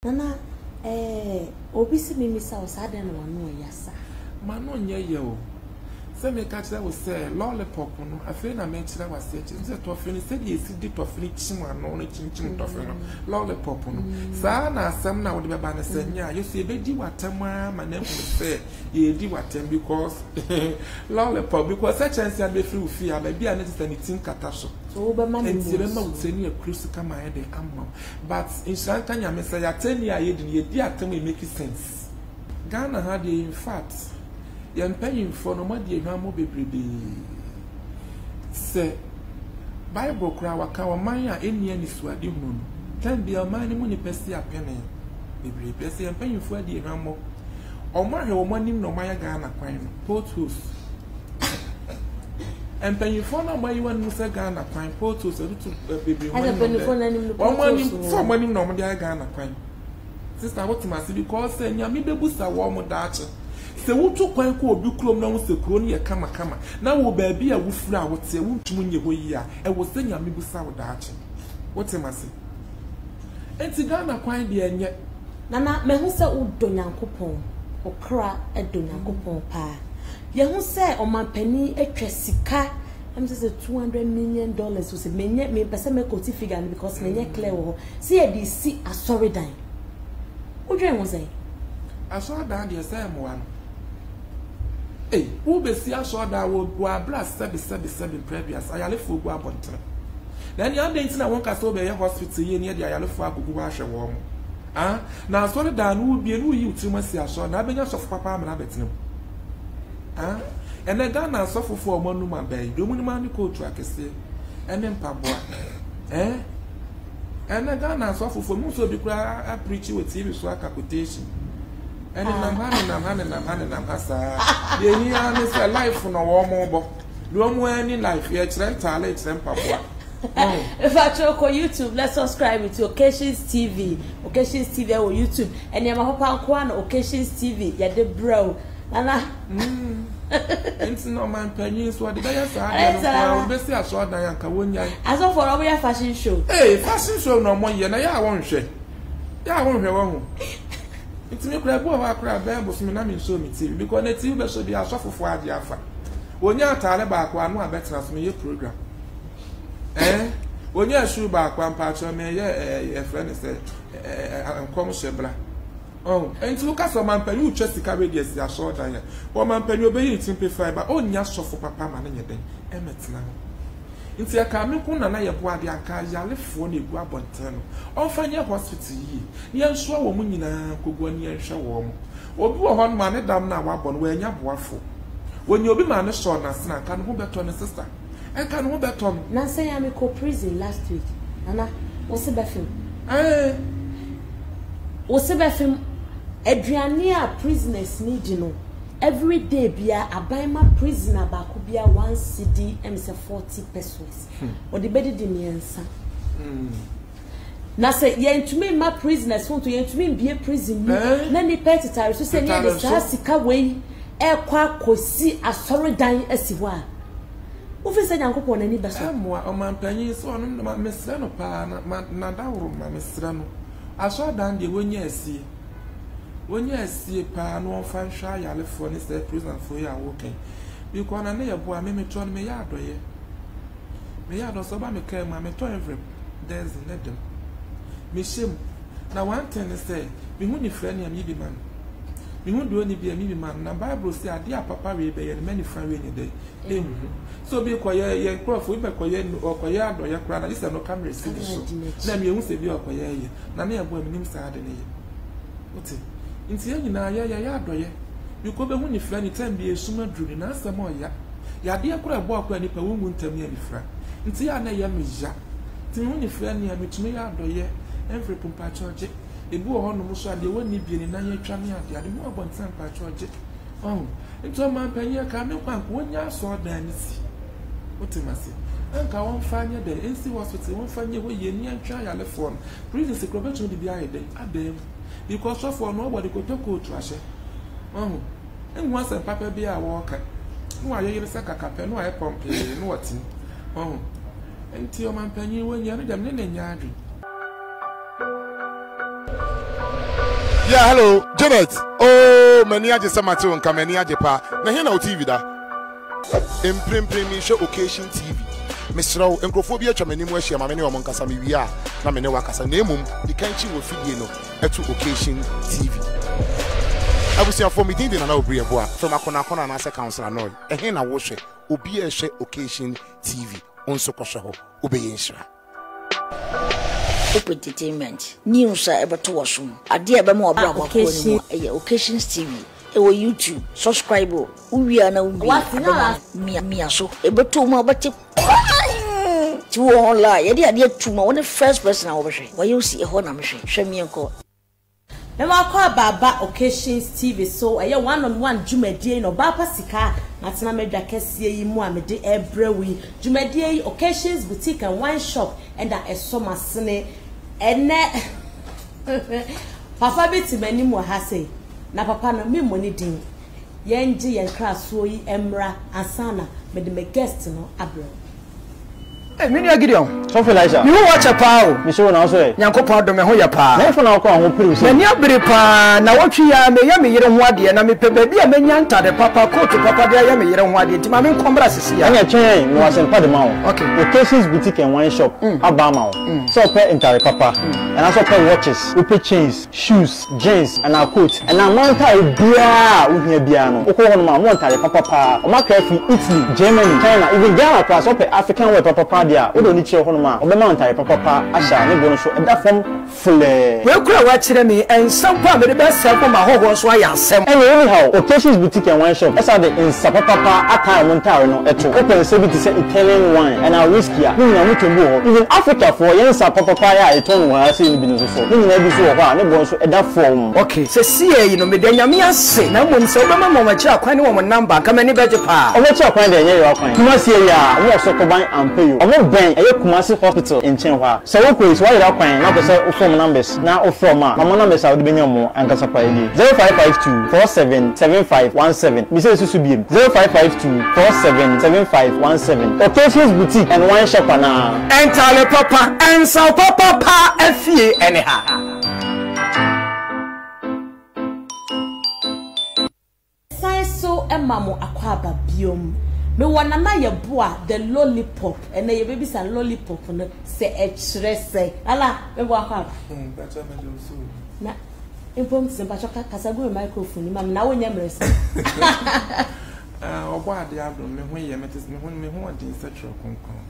Nana, obisi mimi sa osada na wanu yasa. Mano nye yo. Se me catch that was say lollipop no. Afi na me chira was say nze tofini said ye si di tofini chimwa no no chimchim tofini lollipop no. Sa na asem na wo de beba na senya you see be di watem ma na hu say ye di watem because lollipop because such chance ya be free fi ya be na ti tin kata so. So be ma ni be ma uteni e krusu kama e de amma. But in shanta nya me say ya teni ya ye di atem e make sense. Ghana had in fact yan paying for no ma de hwamo bebrebe se Bible kra waka wa man a eni ani suade hu no tan bia man ni mu ni pese apene bebrebe se yan paying for de hwamo o ma hwe o ma nim no ma ya Ghana kwan no portos en paying for no ma yiwan mu se Ghana kwan portos to bebrebe ma paying for na nim no portos o ma nim so ma nim no ma de Ghana kwan sister what ma see because say nyame bebusa wo mo daache se wutu kwan ko obi krom na wo se kro ne kama na wo baabi a wo fura wo te wuntum nye ho yi a e wo se nyame busa wo daache what ma see enti Ghana kwan de enye nana me hu se udo nyankopon okra edo nyankopon pa ye hu se omanpani etwa sika am say $200 million so se menye me pese me koti figure because menye clear wo se ye di si asori dan udwen wo say asori dan de say mo wan who be see asori dan wo abla 7 previous ayalefo go abontre then you dey na won ka so be hospital ye ne de ayalefo agugu wa hwe wo mo na asori dan wo bie no yi utima si asori na benya sofu papa amana betinam ene Ghana asofofo o manu ma bai do muni ma ni kotu akese ene mpaboa ene Ghana asofofo mu so bi kura a preach with TV so aka quotation ene nam hasa ye ni ani say life no wo mo bo do mo ani life ye kire ntale kire mpaboa if I talk on YouTube, let's subscribe to Occasions TV on YouTube and ya papa kwa na Occasions TV ya de bro nana It's no man penny so the guy say we see aso dan yanka wonya as of for our fashion show fashion show no mo ye na ya won hwe wo hu it's me kra bo wa kra be bo me na me show me TV because na TV be so bi aso fofo ade afa wonya atare ba kwa anu abetena so me ye program wonya shoe ba kwa mpacho me ye friend say ankom shebra enti wo ka so man pani wo twesi ka be si aso dan ya wo man pani obeyi timpe fiber onya sofo papa ma na nyeden emetena ho enti aka me ku na ye bo ade aka yalefo na egu abonten no onfanye hospital yi ye nso wo mu nyina kogu ani ye hwe wo mo obi wo hon ma ne dam na wa bon wo anya boafo wonya obi ma ne so na sna ka no ho beto ne sister ka no ho beto na say am ko prison last week nana wo se bafim wo se bafim aduane a prisoners need no every day bia abaima prisoner ba ko bia 1 cedi say 40 pesos o de bedi di miensa na say yentumi ma prisoners want to yentumi bia prison na ni petitary so say ni de sa sika wei e kwa kosi asori dan asiho a wo fi say nyankopon na ni beso mo o man panyin so no ma mesra no pa na dawro ma mesra no aso dan de wonya asie pa no fan sha yalefo ni say prison for ya woken because na ye boa me ton me ya do so ba me kai ma me ton every there's in them me shame na one thing is say me hu ni friend ya me bi man me hu do ni bi me bi man na Bible say ade a papa we be ye many friend we ni dey so be koye crop we be koye adoye kra na this no camera see so na me hu say bi okoye ye na na ye boa me nim say ade ne ye oti nti ya nyina ya adoye biko be hu ni fra ni time bi esuma duru na asem oya ya de akura bo akura ni pa wo mu ntam ya ni fra nti ya na ya meja ti hu ni fra ni ya metumi ya adoye every pumpa church ebu ho no so ade woni bi ni na ya twa ni ade mu abontan pa church nti o man panya ka me kwan ko nya so dan ni si otimasi anka won fanya de ensi hospital won fanya ho ye ni antwa ya le phone prison secretary bi aye de adem because of nobody go talk to ashe enwa se papa bi a wo ka no aye se kaka pe no aye pompe no watin enti o man panyi wonya no dem ne nya adwi Yeah, hello, Janet. Oh, many aje samatu nka many aje pa. Na here na TV da. Imprim show occasion TV. Mr. Encrophobia chamani mo ahia ma me ne omo nkasa me wi a na me ne wakasa na emum di kanchi wo fidie no etu occasion TV. Abusia for me din na obri ebo a from akona na ase councilor no. Ehe na wo hwe obi a hwe occasion TV onso kwohwe ho obeye nhira. Entertainment news about washroom ade ebe mo obra mo ko ni mo occasions TV ewo YouTube subscribe uwi ana uwi mia so ebeto mo abati ti wo online ye de ade tuma won first person wo hwe wo yusi e ho na me hwe mi enko na makwa baba occasions TV so one on one jumadie no ba pasika na tena medwa kese yi mu amede ebrewi jumadie yi occasions boutique and wine shop and a somasene ene papa biti mani mu ha sei na papa no me money din yenji yen kraso yi emra asana me de me guest no abro. Hey, mini Gideon. So feel Aisha. You watch a pow. Me show na so e. Nyankopon do me ho ya pa. Na fo na ko ho piri so. Na nya bere pa na wotwe ya me yere ho ade na me pe ba bia menya ntade papa coat papa de ya me yere ho ade ti ma me nkombra sisi ya. Anya twen no wasen pa de ma wo. Okay. Occasions boutique and wine shop abama wo. So pe entire papa. And also pe watches, we chains, shoes, jeans and our coat. And our manta e bia wo hia bia no. Wo ko ho no ma mo entire papa pa. O ma cry from Italy, Germany, China, even Ghana class so pe African wear papa dia o do ni kire hono ma obema ntare papa asha ne bo no so eda fam fule we kura wa kire me ensam pa me de be sel for ma hoho so ayansem anyhow occasions boutique and wine shop esa de insa papa ata mo ntare no eto open say be to say Italian wine and our whiskey a ni na mutombu ho even Africa for yensa papa ya eton wa say ni bi no so ni na bi so ho a ne bo so eda fam okay se see yi no me de nyame ase na mo nse obema mo ma kira kwan ne wo number ka mani beje pa o ma kira kwan de nye yo kwan kuma sie ya wo so ko ban ampe yo ben eye Kumasi hospital in Chenwa so we quiz why that kwan na say o form numbers na o from mama numbers a we be nyamo ankasa pa edi 0552 477517 mi say susu biem 0552 477517 occasions boutique and wine shop na entale papa and so papa pa afie anyhow sai so emamo akwaba biom me wana na ye boa the lollipop and ye baby san lollipop no se e kire se ala me boa kwa better me do so na impom se ba choka kasago microphone mam na wonya mrese obo ade abro me ho ye metes me ho ade setro konkon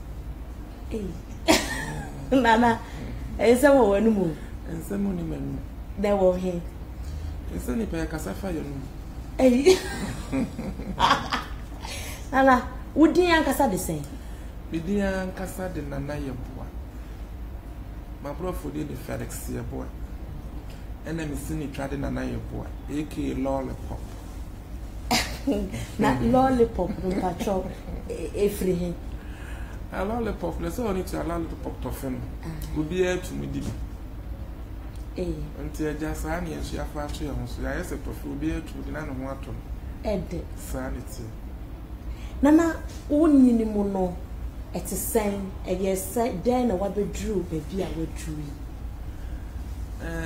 nana ese wo wanu mu ense mu ni manu de wo he ense ni pe kasafa yo nu nana udi ankasa de sen bidi ankasa de nana ye boa ma brofo de Felix ye boa ena mi sini twade nana ye boa aka lollipop na lollipop do pacho efri he a lollipop le so oni ti a lollipop to fen obi e tu mudi nti e ja sa na ye su afa ato ye ho so ya yese to fu obi e tu di na no ho ato ede sanity nana wonyini mu no etisen eyese den na wabedru baby a wadru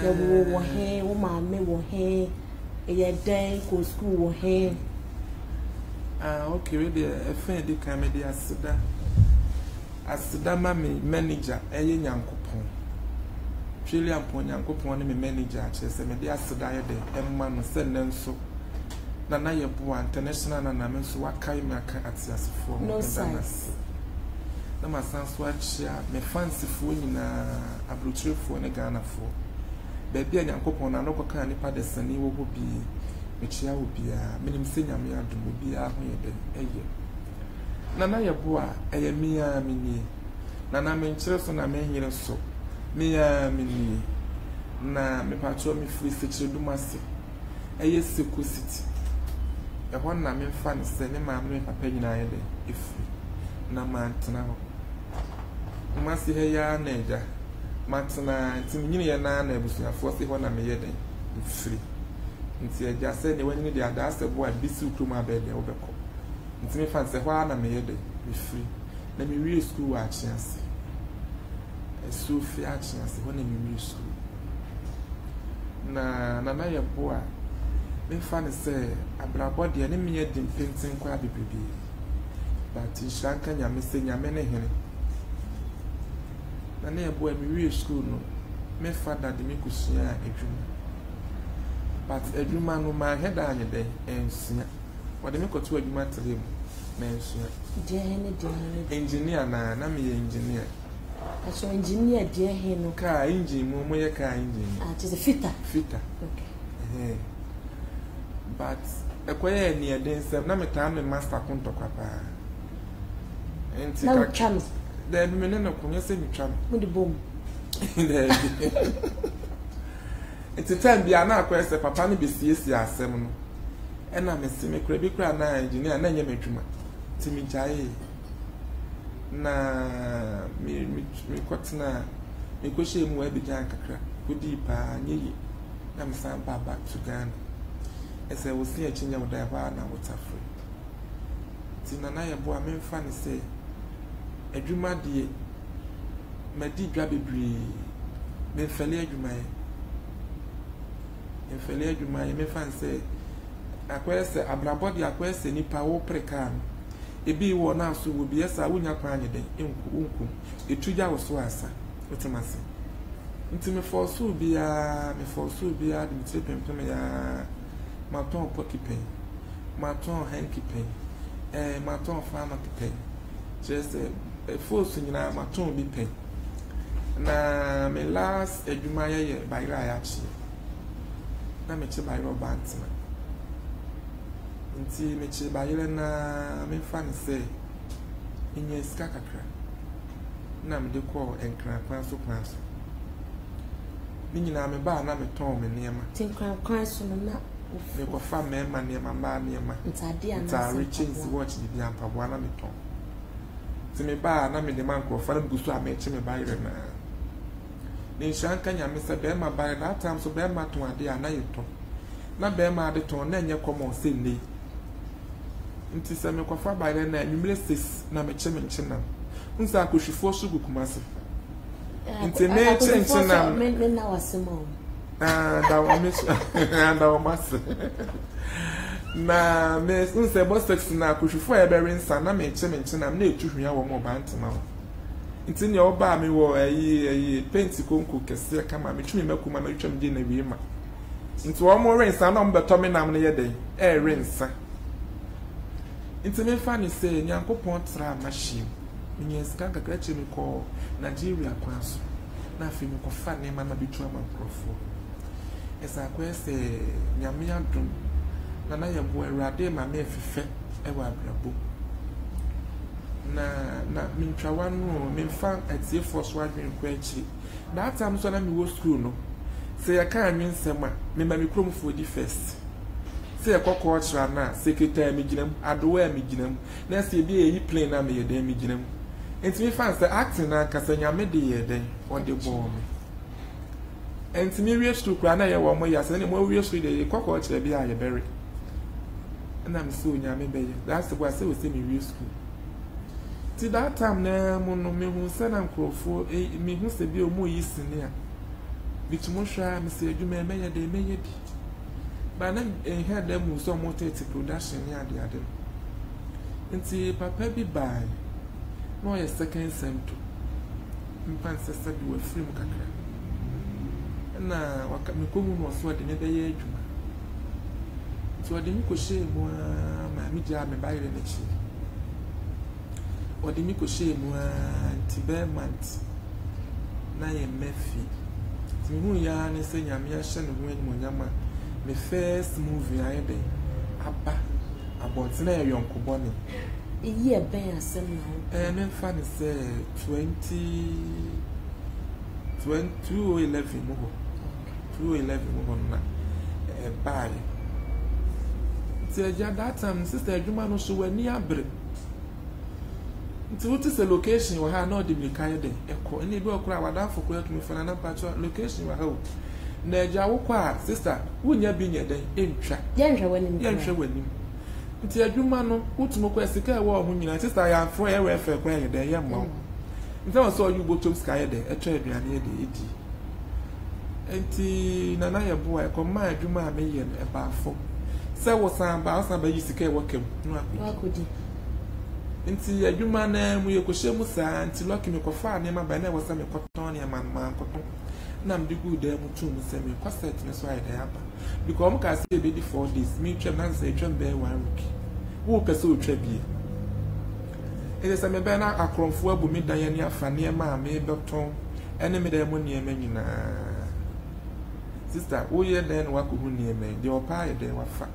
ye wo he wo ma me wo he eye den ko school wo he okay we dey efen dey kan me dey asida ma me manager eye nyankopon tweli ampon nyankopon ne me manager chese me dey asida ye dey emma no se nenso na ye bo international na me so wakai me aka atiasefo no sense na ma sanso achia me fancy fo nyina abrotrefo ne Ghana fo baby nyankopon na no koka nipa de sani wo bo bi me chia wo bia menim se nyame adom bia ho ye de eye na ye bo a eye mia mini na me nkyere so na me nyere so mia mini na me pacho me free secure dumase eye Seku City e hon na me fa ne se ne ma me papa nyina ye de ifri na mantena ho masi he ya na eja mantena nti nyine ye na ebusuafo se ho na me ye de ifri nti eja se ne wani de ada asebo a bisi ukuma be de obeko nti me fa se ho na me ye de ifri na me wi school wa chiase Sophie Achinasi when we school. na nana ye boa me fa ne se abrabọ de ne me di mpintin kwa bibibi but shanka nyame se nyame ne hene nana ye boa me wi school no me fa da de me kusua adwuma but adwuma no ma heda anye den ensia wode me koto adwuma tere mu na ensia de engineer na me ye engineer so engineer de he no ka engine mo ye ka engine just a fitter okay but ekoye ni eden sem na me time master kontokwa pa enti ka cham de me ne no kunye se mi cham mo de bom enti time bia na akwese papa ne besiesie asem no ena me se me kura bi kura na engineer na nye medwuma ti mi jae na mi kwatna mi ko she mu abi jan kakra kudi pa nyeyi na me san ba back to Ghana ese wo si achinya wo da ba na wotafre ti na na ye bo a me mfa ne se adwuma de madi dwa bebri me fele adwuma ye me fa se akwese abrabodi akwese nipa wo preka ebi wo na so wo bi esa wonya kwa anye den enku etuja wo so asa otimase ntime force bi a de mtire pempem ya maton poki pen maton hanky pen maton farmer pen just force nyina maton bi pen na me last edwuma ye bayra ya chi na me che bayro bantima nti me che bayre na me fa ne se inye ska kakra na me de ko enkran kwan so ni nyina me ba na me ton me niema tinkran kwan so na me ko fa me ma niema ba niema ntade ana ta riches watch di biam pa bo na me ton ti me ba na me de man ko fa na gusu a me che me bayre na ni shanka nya me se be ma bayre na time so be ma ton ade ana yeton na be ma ade ton na nye common say ni nti se me ko fa bayre na nwumre 6 na me che me nchina nsa akohwifo so gukumase nti me che na me na wasemo da wa me da wa mas na me nse bo 6 na akohwifo e be rensa na me che me nchina na etuhwia wo mo ba ntema nti ne oba me wo ayi paint konko kese kama me twimi makuma me twam di na wie ma nti wo mo rensa na mo beto me nam ne ye den rensa nti me fa ni se nyankopon tra machine minye ska kakra che me ko Nigeria kwaso na afi me ko fa ne ma na bitu ama mkrofo esa kwese nyame adum na ye bo awrade ma me fefe e wa abrabo na mintwa no me fa atie force wa dwen ko achi that time so na me wo school no se ya kan nwen sema me ma me kromfo di first se ekoko ochra na secretary me ginam adowa me ginam na se bi eyi plane na me yeden me ginam enti me fan se acting na kasanya me de yeden on the ball me enti me we school kra na ye wo mo ya se ne mo we school de ekoko ochra bi a ye bury na me so nya me be that's why say we say me we school ti that time na mo no me hu se na nkrofo me hu se bi o mo yi sine a bitumo hwa me se adwuma me ye de me ye bi but then had them so motor production ya de adem nti papa bi bai no ye second sem to mpan sesa bi wa free mu kakra na waka me komu no so de me be ye adwuma so de mi ko she mu ma mi ja me bai re na chi odi mi ko she mu nti be month na ye mefi ti hu ya ne se nyame ya hye ne ho enimo nyama my first movie I did about na yonko boni year ben asem na me fa ne say 2011 mo na buy ti that time sister adwuma no so wani abre nti what is the location we ha no de mi kan de eko eni bi okura wadafo ko yatumi fana na patcho location we ha na eja wo kwa sister wunya bi nye den entwa yenhwe wani nti adwuma no utumo kwa sika ewo ho nyina sister ya fo e we fe kwa ye den ye mo nti o so you botom sky de etwa aduane de edi enti nana ye boy ko ma adwuma me ye no eba afo se wo san ba yi sika e wakam no akodi enti adwuma na mu ye ko hyemu saa enti loki me ko fa ne ma ba na wo sa me koton ne man koton na mdi good e mu tu mu se me kwaset ne so ai da aba because ka say be 4 days me twem na say twem be 1 week wo pese o twa bie ele se me be na akromfo abu mi dan ya ni afa ne ma me beton ene me da mu ne ma nyina sister wo ye den wa ko hu ne ma de opa ye den wa fa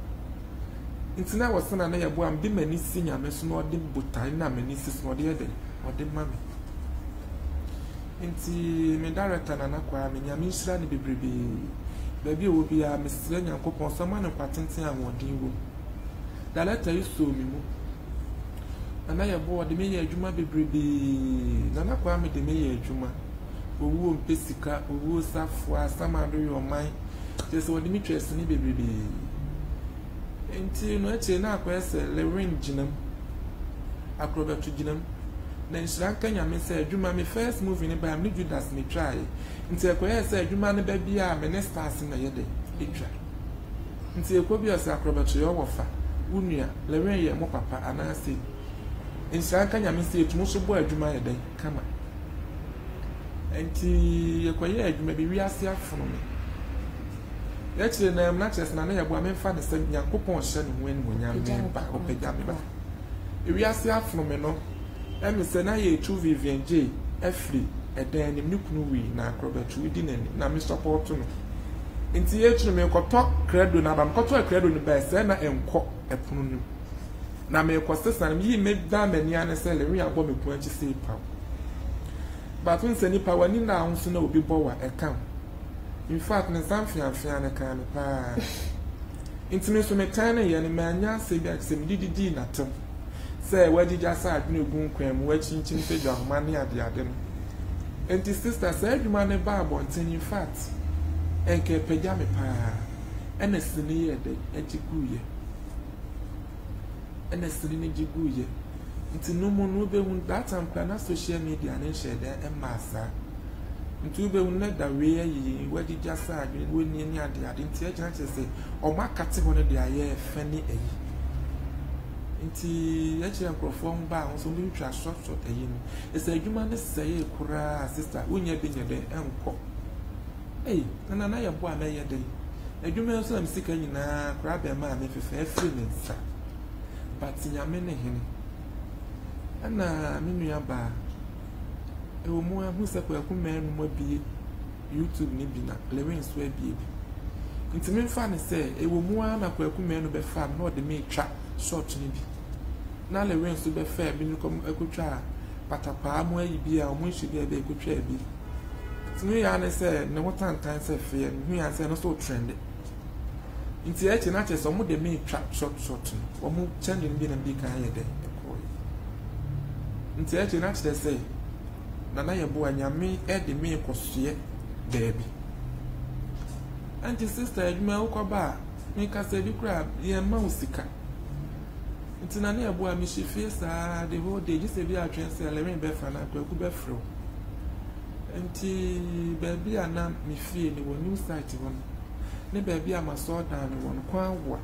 intina wasana na yabo am bi mani si nyame so no de botai na mani si so de de o de mami inti me director na na kwa me nyame nhira ne bebrebe baby wo bia me sire nyankopon so ma ne kwatenten a wodin wo director iso mi mu na yabo de me ye adwuma bebrebe na kwa me de me ye adwuma owo mpesika owo safo asamado yo man just wo de me twese ne bebrebe enti no eche na akwese le ring jinam akrobetu jinam na nshira kanya me say adwuma me first movie ne ba am Judas me try enti akwese adwuma ne ba bia ministers na yede etwa enti ekobi asa akrobetu yo wofa unua le ring ye mo papa anase nshira kanya me say etumo so bo adwuma yede kama enti ekoye adwuma bi wiase afono me actually na am not just na ya bo amfa ne se Yakopon hye ne ho enu nyame ba opagya me ba ewi ase afno me no em se na ye tu Vivian J afri eden ni nukunu wi na akrobetu di nani na me support no enti ye tu me koto credo na ba me koto credo ni ba se na enko epunu ni na me ko sesa na yi me da mani ane se le wi abo me pu anchi se pa ba tun se ni pa wani na ahunso na obi bo wa ekam. In fact, na samfia na kan pa. Intime so metana ye ne manya se bi aksem didi na tem. Say wadi jasa adwene gun kwam wa chinchin se dwa homa ne ade ade no. Enti sister say adwuma ne ba abonten in fact. Enke pagya me pa. Ena sini ye de agiguye. Ena sini ne giguye. Nti no mo no be hun that time na social media na share de emasa. Nti be unna da we yi wadi jasa adwene woni ni ade ade nti e gina se o makate ho ne de aye fani eyi nti e kire nkrofo mba ho so bi twa short eyi no ese adwuma ne seye kura sister unya bi nye de enko na ya bo ameye de adwuma so am sika nyina kura be ma me fefe afri ne nsa but nyame ne hene ana minu ya ba ewo mu ahu se kwa kumenu mo bie YouTube ni bi na lewin so bie bi ntimi mfa ne se ewo mu na kwa kumenu be fa na ode me twa short ni bi na lewin so be fa bi ni kom ekotwa patapa mo ayi bi a mo hye bi be ekotwa bi timi ya ne se ne wotantan se fe hu ya se no so trend nti e che na che so mo de me twa short no mo change ni bi na bi kan ye de nti e che na che se na ye bo anyame e de me kosue baby anti sister adwuma ukoba me ka se bi kra ye ma usika nti na ye bo a me shifie sa the whole day just be atwen se le me be fa na kwaku be fro nti baby ana me fie ni wonu site won ne baby ama so dan ni won kwa wa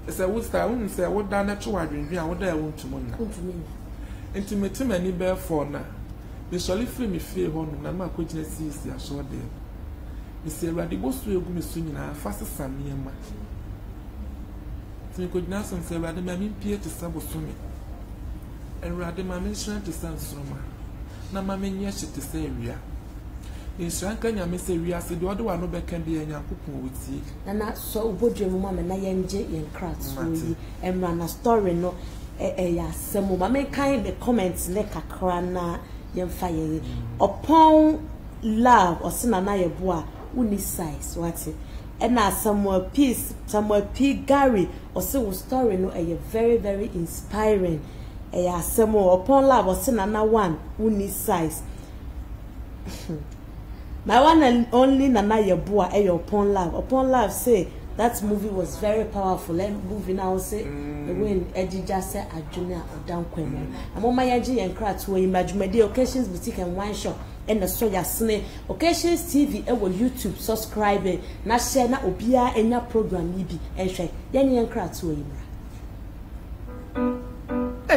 ese wo sta won se wo da na twa adwendwen a wo da e won tumo na enti metimani be for na me soli free me fie ho no na ma ko gina sisi aso de me se awade bosu egu me su nyina fa sesa me ma ti ko gina son se awade ma mi pie te sabo so me awade ma me hran te san sroma na ma me nye hye te se awia inshan kanya me se awia se de odo wa no be kan de Yakopon woti na so obodwe mu ma na yenje yen craft so yi emra na story no ya semo ma me kind the comments ne kakra na yemfa ye upon love osina na ye bo a uni size what e na Samuel P Gary ose wo story no very very inspiring ya semo upon love osina na one uni size my one and only na ye bo a upon love say that movie was very powerful. And movie now say when Ejija say Ajuna or down Kwemo. And Mama Yaji and Krat were in Majumedi occasions boutique and wine shop. and the soya sne Occasions TV ewo YouTube subscribe na share na obia enya program yi bi ehwe yen yen kra to yimra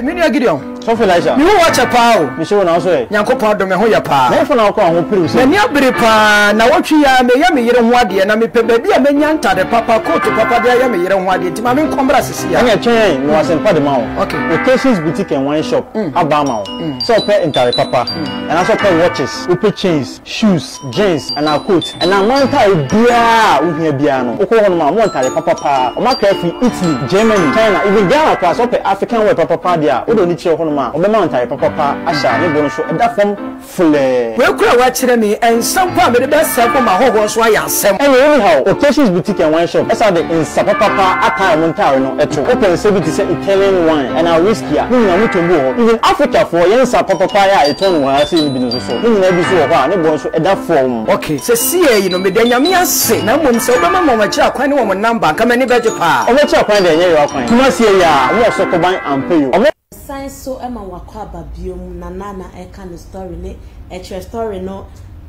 Mini Gideon. So Elijah. You watch a pow. Me show na so e. Nyankopon do me ho ya pa. Na fo na ko ho piru so. Me abere pa na wotwe ya me yere ho ade na me pe ba bia menya ntade papa coat papa dia ya me yere ho ade ti ma me nkombra sisi ya. Anya twen no asen pa de ma o. Okay. Occasions boutique and wine shop abama o. So pe ntare papa. And also pe watches, open chains, shoes, jeans and a coat. And a manta bia wo hia bia no. Okọ ho no ma mo ntare papa pa. O ma ka fi Italy, Germany, China, even Ghana kwa so pe African wear papa dia. O do ni chire ho no ma. O be ma ntare papa pa asha ne bo no so e da fam fule. We kura wa chire me ensam pa me de be sel ko ma hoho so aya asem. Anyhow, Occasions boutique and wine shop. Esa de in papa attire mo ntare no eto. Open say be say Italian wine and a whiskey. No na mo tombo ho. Even Africa for yen papa ya eto no ha say ni bi no so. Ni na bi so ho a ne bo so e da form. Okay, se see no me de nyame ase na mom se obema mama chira kwan ne wo number ka mani beje pa. O me chira kwan de nye yo kwan. Tuma sie ya, wo so ko ban ampe yo. Science so ema wakwa babiom na nana e kind of story ne e story no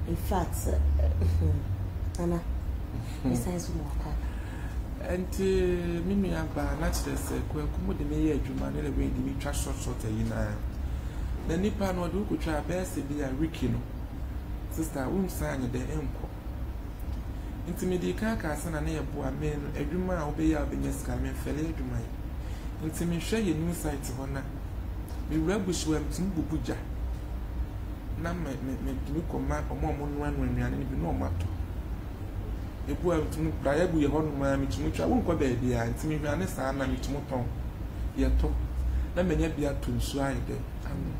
in fact nana science mo wakwa enti mimi aba na kire se kwankumu de me ye adwuma ne le we di mi twa short yi na nipa no de ko twa be se bi ya Ricky no sister sanye de enko enti me di ka sana na ye bo amen adwuma a obeya obenyeska me fele adwuma enti me hwe ye new site ho na me rabushwa mtum bubuja na me koma omo no anwane ni bi no mato ebu mtum da ya bu ye ho no ma mtum twa wo nkọ ba bia enti me hwane saa na mtum ton ye to na menya bia to nsu ayi de amen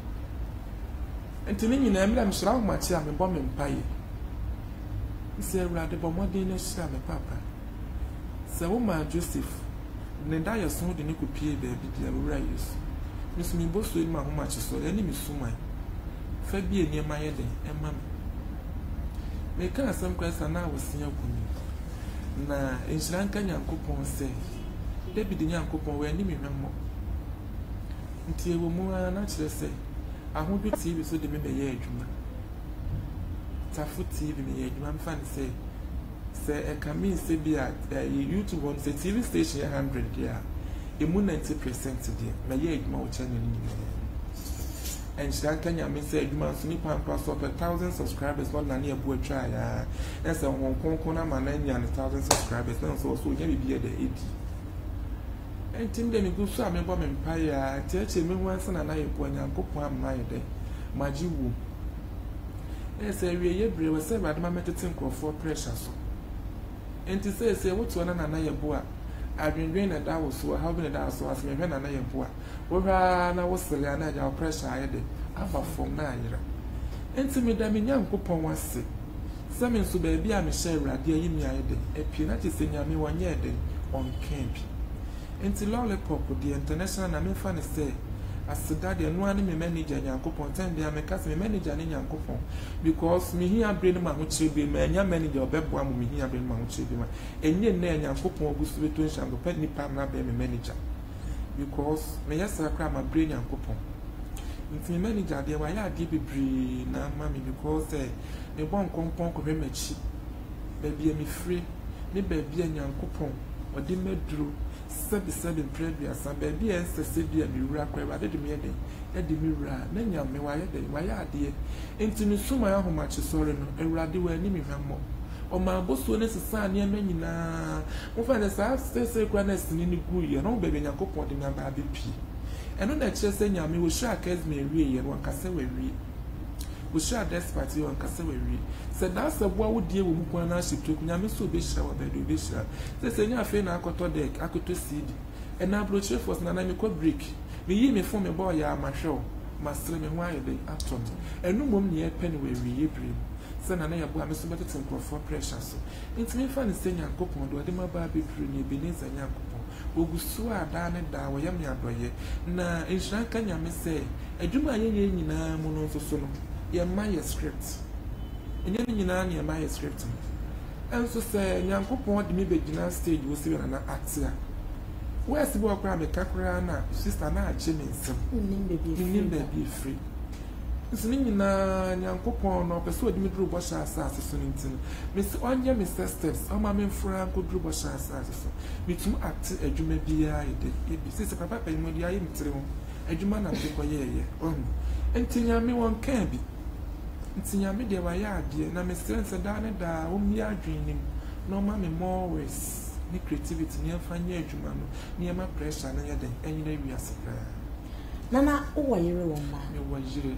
enti me nyina me msra ho machi a me bo me mpaye ise awrade bo modern na shira me papa se wo ma Joseph ne da ya so de ne kopie ba bi dia wura Yesu misumi boso ni ma ho machi so eni misuma fa bi eni ma ye de ema me ka asem kwesa na wosia kunu na enhira nka Nyankopon se David Nyankopon we ani mehwemo nti ewo mu na kire se ahodo TV so de me ye adwuma tafu TV me ye adwuma mfa ne se e ka mi se bi a YouTube on se TV station 100 dia emu 90% dia me ye adwuma wo channel ni and she can ya me say adwuma so ni pampa so per 1000 subscribers one na na ebu atwa ya na se won konkon na ma na nya 1000 subscribers na so nya bibia de 80 entim de mi gu so amebo me mpa ya tiache me hu ansa na yebu Nyankopon amma ye de maji wu ese wie ye bre we se bad ma metete nkrofo pressure so enti se wotu na yebu a adwendwen na da wo so how be na so as me hwe na yebu a wo hwa na wo sele na ja pressure aye de aba from na ayira enti me da me Nyankopon wase se me nso ba bia me share urade ayi mi aye de epie na tese nyame wonye de on camp enti lollipop the international na me fa ne se asida de no ani me manager Nyankopon ten dia me kase me manager ne Nyankopon because me hia brain ma ho chebe ma nya manager obeboa mo me hia brain ma ho chebe ma enye na Nyankopon ogusu beto nshango pet ni pa na be me manager because me yesa kra ma brain Nyankopon nti me manager de wa ya de bebre na ma me because me bon kompon ko me machi ba bia me free me ba bia Nyankopon odi meduro seven previous and baby and Cecilia mi wura kwa de me de e de mi wura na nya me wa ye de wa ya ade enti ni suma ya homachi sori no ewrade wa ni mi hwammo o ma boso ne sesa ne ma nyina mo fa ne sa se kwa na sini ni gu ye no bebe Nyankopon de me ba be pi eno na kire se nya me wo sha kes me wie ye no kase wa wie wo sha despite yo kase wa wie se da se bo wo die wo mu kwa na shipto nya me so be shira wa be do be shira se nya fe na akoto deck akoto seed and na broche force na na me ko break me yi me phone me boy ya ma hwe masre me ho aye de atom enu mom ne ye pen we wie brim se na na ye bo a me so betete for pressure so enti me fa ne se Nyankopon do de ma ba be bru ne Ebenezer Nyankopon ogusu ada ne da wo yam ya doye na enhira ka nya me se adwuma ye nyina mu no so no ye ma ye script enye nyina na ye ma ye script enso se Nyankopon de me begina stage wo se na actia where's the work around the Kakura? Sister, na Jimmy, baby free. nsini nyina nyankopon no pese odi medru bo sha asase so ntin miss onye Mr. Steps ama me mfura ko dru bo sha asase so mitum act adwuma bia ide ebi sese papa pa mu dia yim tire ho adwuma na de ko yeye ntinya me won kan bi ntinya me de wa ya ade na me strength da ne da o mi adwen nim no ma me more ways ni creativity ni afanya adwuma no ni ma pressure na yede enyina wi asepra nana o wa yire won ma me wa yire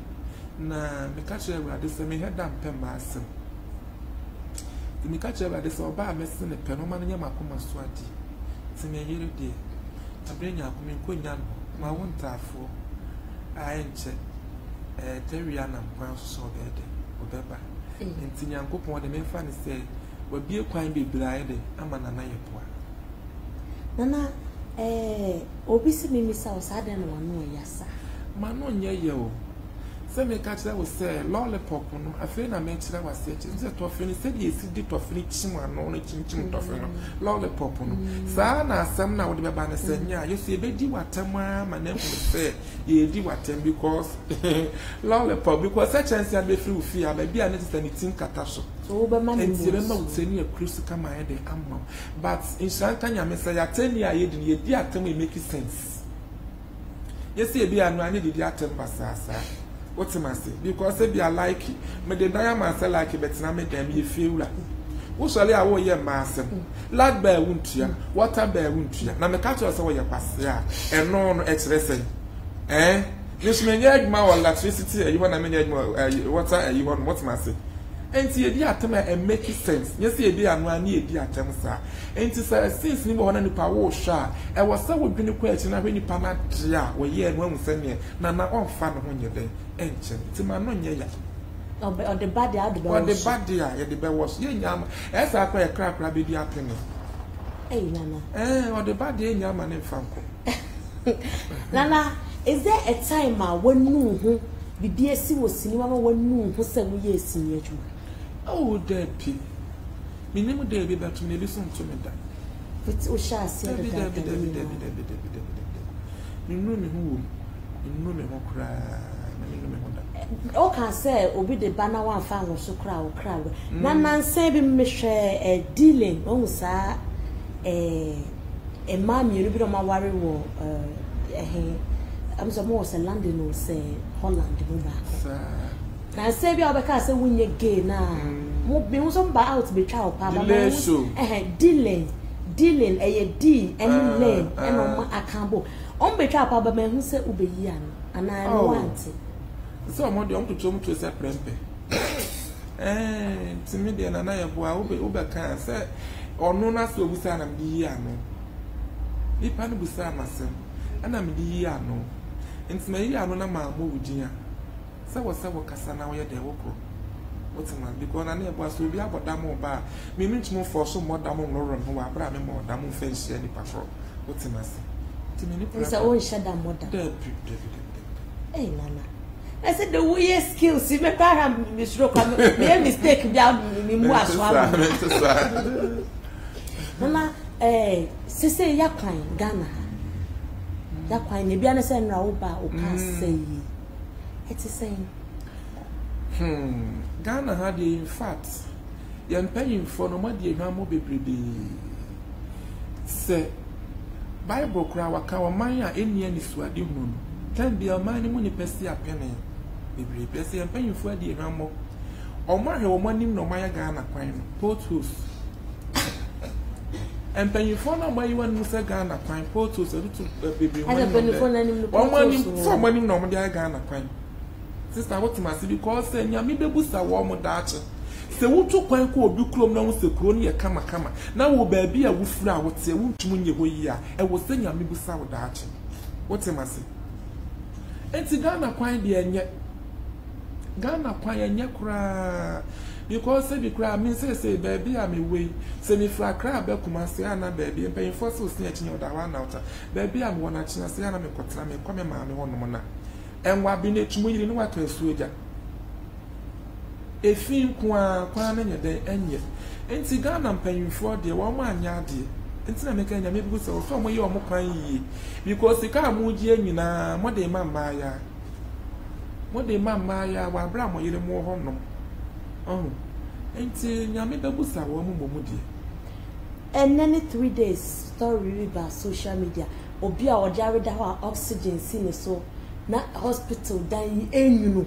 na me catch everybody say me head am pen ma asem me catch everybody say oba amese ne pen o ma nya makoma so adi ti me yire de abrenya akome nkonya ma wontafo ayenche teria na kwan so obede obeba nti nyankopon de me fa ne say wabie kwan bebrae de ama nana yepoa nana obi si mimisa o sa de no wano yasa ma no nye ye o se me ka kira wo se lollipop no afi na me kira wase echi se tofe ni se de esi di tofe ni chima no no chinchim tofe no lollipop no sa na asam na wo de beba na se nya yesu e be di watam ma na hu se ye di watam because lollipop because such chance ya be free fi aba bia na tita ni tin kata so be man ni se be ma uteni e krusu kama ye de amma but in shanka nya me say ya teni aye di ye di atam e make sense yesu e bia no anye di atam basasa what am I say? Because they be a like me the diamond say like but na me dem ye feel la. Wo so le awo ye maasem. Lad ba wuntua, water ba wuntua. Na me ka to say wo ye kwase a eno no e kire say. This me nye adwuma wa electricity e yiwo na me nye adwuma water e yiwo what am I say? Enti ye di atem e make sense. Yes ye bi anu ani ye di atem sa. Enti say since ni bo na nipa wo hwa e wo say wo dwene kwa echi na hwe nipa na dia wo ye enu amu sane na onfa no ho nye den. Enchen ti ma no nye ya on the body ad be on the body ya de be wash ye nyama esa akwa ye kra be di apene nana on the body ye nyama ne mfanko nana is there a time wonu ho bibi esi wo sinima ma wonu ho se wo ye esini adwuma oh there pi minimu there be that me be so to me da fit o sha ase de da minu me hu minu me ho kra o can say obi de bana wan fa wo so kra wo na nanse bi mehwe dealing o sa ma mi bi do ma ware wo am so mo se London o se Holland mo ba na say bi obeka say wunye gay na mo bi wo so ba out be twa o pa ba dealing d and lane and on akambo on be twa pa ba ma hu se ubeyi an ana no want so mo de on to chom to se prempe timi de na ya boa ube kan se onu na so busa na mdi yi ano ipa no busa amasem ana mdi yi ano ntime yi ano na ma mo wujinya se wo kasa na wo ye de wo ko otima because na boa so bi aboda mo ba mi ntimo for so mo da mo no ron ho wa bra me mo da mo fa hia ni patro otima se timi ni pro so o shada mo da nana I said the way skills you make her me mistake bia me mu aswa mama sese yakwan Ghana yakwan ne bia na se nra wo ba o ka say it is saying Ghana had in fact yan paying for no madi ehwa mo bebrebe se Bible kura waka wa man a eni ani suade hunu tan bia man ni mu ni pesi apene bebrebe se yan paying for adi ehwa mo o ma hwe o manim no ma ya Ghana kwan no potholes and paying for no ma yiwa nu se Ghana kwan potholes to bebrebe I paying for na nim no potholes so manim no mo dia Ghana kwan sister what must because say nyame bebusa wo mo daache se wutu kwan ko obi krom na wo se kro ne kama na wo ba bi a wo fura wo te wuntum nye ho yi a e wo se nyame busa wo daache what must enti Ghana kwan de enye Ghana kwan enye kura because say bi kura me say ba bi a me we se me fra kra ba kuma se ana ba bi pen force o se achi oda wa na ota ba bi a me wona chi na se ana me kotra me kwa me ma me hono mo na enwa bi na tumu yiri ni wato asuoja efin kwa na nya den enye enti Ghana mpanyinfo de wo ma anya ade enti na meka nya me bi so so mo ye o mo kwan yi because ka mo ji anyina mo de ma ya What the mamma ya wa bra mo yire mo ho no. Enti nyame bebusa wo mo mumudi. And then 3 days story about social media. Obi a ojare da ho oxygen si so na hospital dan enyunu.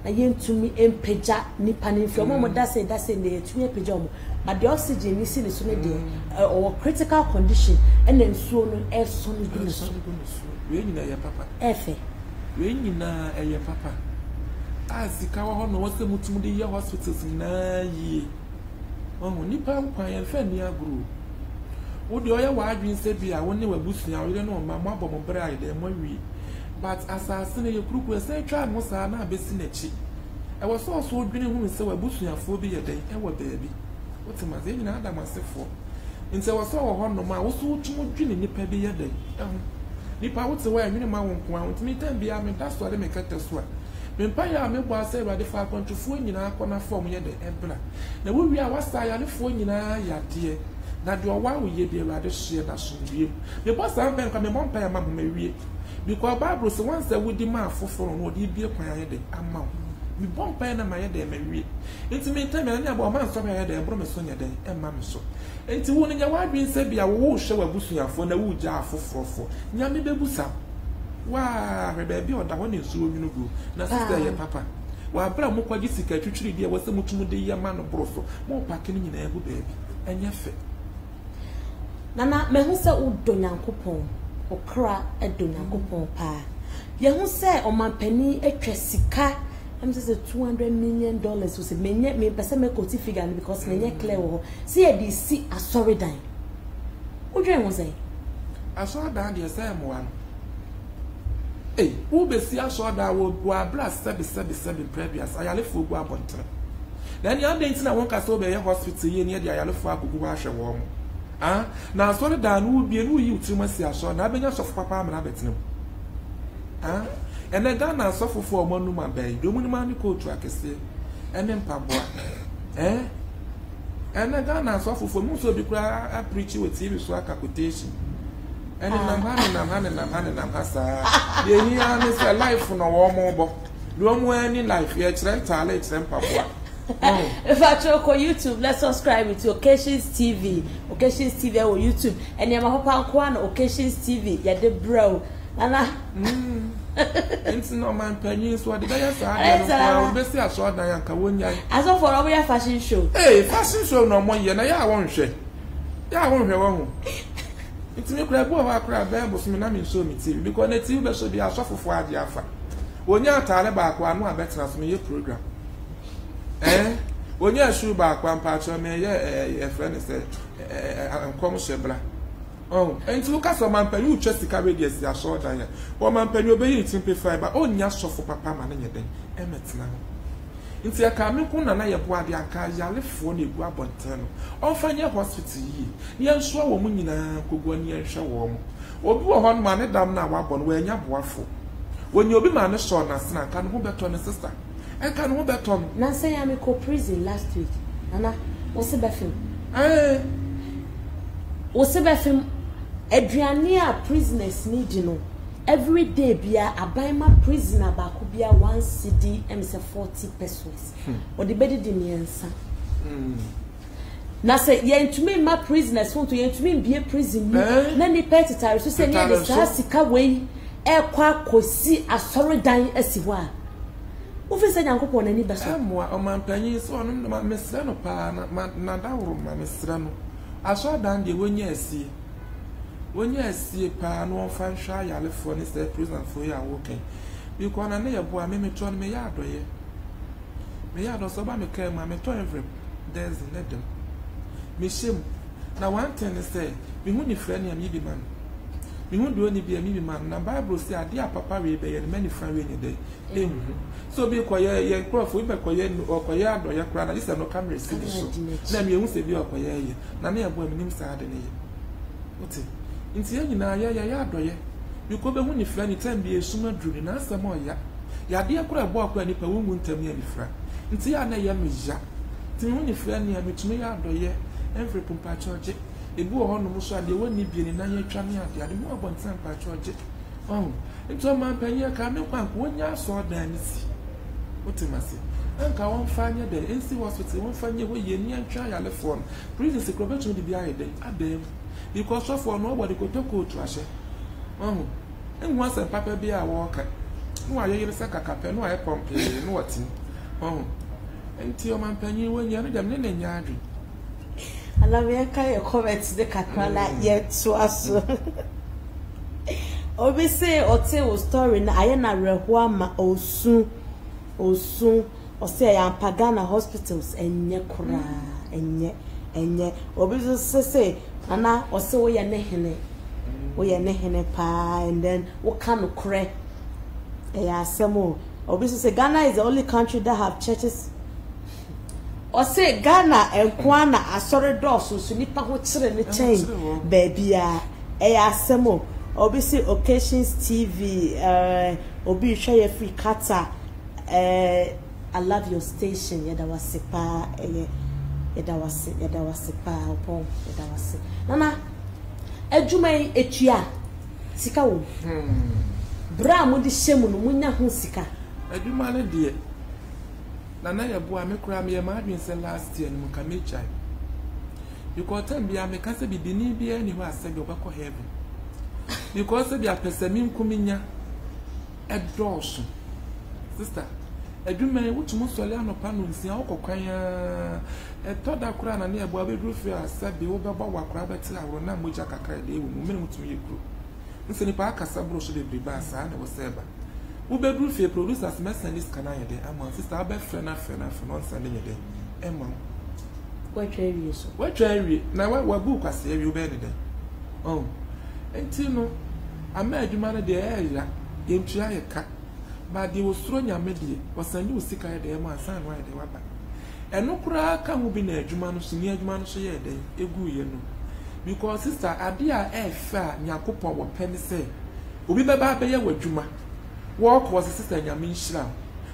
Na yentumi empeja nipa ne mfi omo da say na yetumi empeja omo. But the oxygen is in so or critical condition and then so no air so no do so. We nyina ya papa. Efe. We nyina ya papa. Asika wa ho no wo se mutum de ye hospitals na yi. Nipa nkwan ya fa ni aguru. Wo de oya wa adwin se bia wo ne wabusua wo no ma abọ mo bra ide mo wi. But asase ne ye kuruku e se twa no sa na abesi na chi. E wo so so odwine hu se wabusuafo bi ye den e wo baabi. What am I saying? I am a for. In so was all one no man, was so drinking nipa be a day. Nipa what's away, minimum want me 10 be. I mean, that's what they make at the swat. When Paya me was say by the 5.4 in our corner form yet the emperor. Now we are was I on phone in our yard, dear. Now do a while we ye be rather share that soon be. The boss I'm going to come one pair, mamma may because Barbara so once that would demand for phone would be a quiet amount. We bump pen and my head and marry. It's me time and about man so I had a promise on your day and mamma so. And to one in your wife being said, be a woo show a bushia for the wood jar for. Yammy bebusa. Why, baby, or that one is so you know. Now, sister, papa. While Bram Mokwa Jessica, truly, there was so much more the young man of Broso, more packing in a baby. And your fit. Nana, Mehusa would donan coupon or cra a donan coupon pa. Yahu say on my penny a tresica. I'm just $200 million was a me person me koti figure because me clear wo see a DC a sorry dime. What dream was I? I saw down the same one. Hey, who be see I saw that wo blast 7 previous. I left for go about. Then the other thing I want to be a hospital near the Ayala for go wash a warm. Now sorry down will be you too much. I saw na benya of papa and rabbit. And then Ghana suffer for one woman bay, do money go to a case, and then Pabua. And then Ghana suffer for most of the cry I preach with TV so quotation. And then I'm Hassa. The year is a life for no warm mobile. Don't wear any life yet, let's Pabua. If I talk on YouTube, let's subscribe to Occasions TV on YouTube, and Yamaha Occasions TV, yeah, the bro. It's no man pennies what the guys are. Bessie, I saw Diana Kawunya. As of for our fashion show. Hey, fashion show no more yet. I won't share. I won't have one. It's me crab over crab babbles, me not show me TV because the TV should be a suffer for the alpha. When you're tired back one more better as me program. When you're shoe back one patch of me, a friend said, I'm commercial. And to look at some man, you just to carry this, I saw that. Or man, pen you be simplified, but only a soft for papa man in your day. Emmet now. Into a coming corner, and I have bought the car, you left for the Guabon Tunnel. Or find your hospital ye. Young show woman in a could go near show warm. Or do a one man at damn now upon where you're waffle. When you be man, a son, and snack, and hold that on a sister. And can hold that on. Nancy, I'm a co-prison last week. Anna, what's the bathroom? What's the bathroom? Adriania prisoners need you know. Every day bia abaima prisoner ba ko bia 1 cedi say 40 pesos. Or the bedi di niensa. Na say ye ntumi ma prisoners want to ye ntumi be prison na ni petitary so say near the sika we e kwa kosi asori dan asiho a. Wo fi say Nyankopon na ni beso. Amwa o man panyin so no ma mesra no pa na dawro ma mesra no. Aso dan de wonya asi. When you see a pan, one fan shy, I left for the prison for your walking. You can a near boy, me turn me yard or ye. Me yard or so by me came, my to every there's in them. Me shame. Now, one thing is say, we won't friend and maybe man. We won't do any be a maybe man. Now, Bible say, dear papa, we be and many friends in a day. So be quiet, ye crop, we be quiet or quiet or your crown. This is no camera. Then you won't say, be a quiet. Now, near boy, me sad in a what's it? Inti nyina ya adoye biko be hu ni fra ni time bi esuma duru na asem oya ya de akura bo akura ni pa wongu ntam ya ni fra inti ya na ya meja ti hu ni fra ni ya metumi ya adoye every pumpa church ebu ho no so ade woni bi ni na ya twa ni ade mu abontan pa church inti o man panye ka me kwa wonya so dan ni si Ultimacy. And I won't find you there. NC hospital won't find you where you near try your left phone. Prison secret to be behind there. I beg. Because so for nobody could talk to trash. And once a papa be a walker. No, I hear the sack a capel, no, I pump, no, what's in. And to your man penny when you're them in yard. And I will carry a comment to the Kakrana yet to us. Obi say or tell story na ayena rehuama osun or say I am Pagana hospitals enye kura enye obi say ana or say we nehene pa and then what kind of kure asemo obi say Ghana is the only country that have churches or say Ghana and Kwana asore doors so nipa ho kire ne chain baby asemo Obviously, Occasions TV, Obi Shaya Free Kata, I love your station, Yadawasipa, Yadawasipa, upon Yadawasi. Nana, Ejumai Etia, Sikawu, Bram, the Shemun, Munya Hunsika. Ejumane dear. Nana, your boy, me cram your margin last year, and Mukamechai. You call them be a mecasa be Bini anywhere, said your back of heaven. Because they are perceiving Kuminya a dosh. Sister, a woman which most Soliano Panus, Yako Kaya, a thought that crown near Bobby Rufia said the over Bawa Crabet, I will not much a cry, they will move to you. Instead of Parker Sabro should be bass, I was Seba. Ube Rufia producers messing this canaya day, and my sister Albert Frenna for not sending a day. Emma. What area? What area? Now, what book I say you better day? Oh. Until no, I made you man the area, game try a cat, but they was throwing your media, was a new sick idea, my son, why they were back. And no crack can be near Jumanus, near Jumanus, a good year. Because sister, I dear air fair, Yakupo, what penny say. Ubi Baba Bayer with Juma. Walk was a sister, Yamin Shram.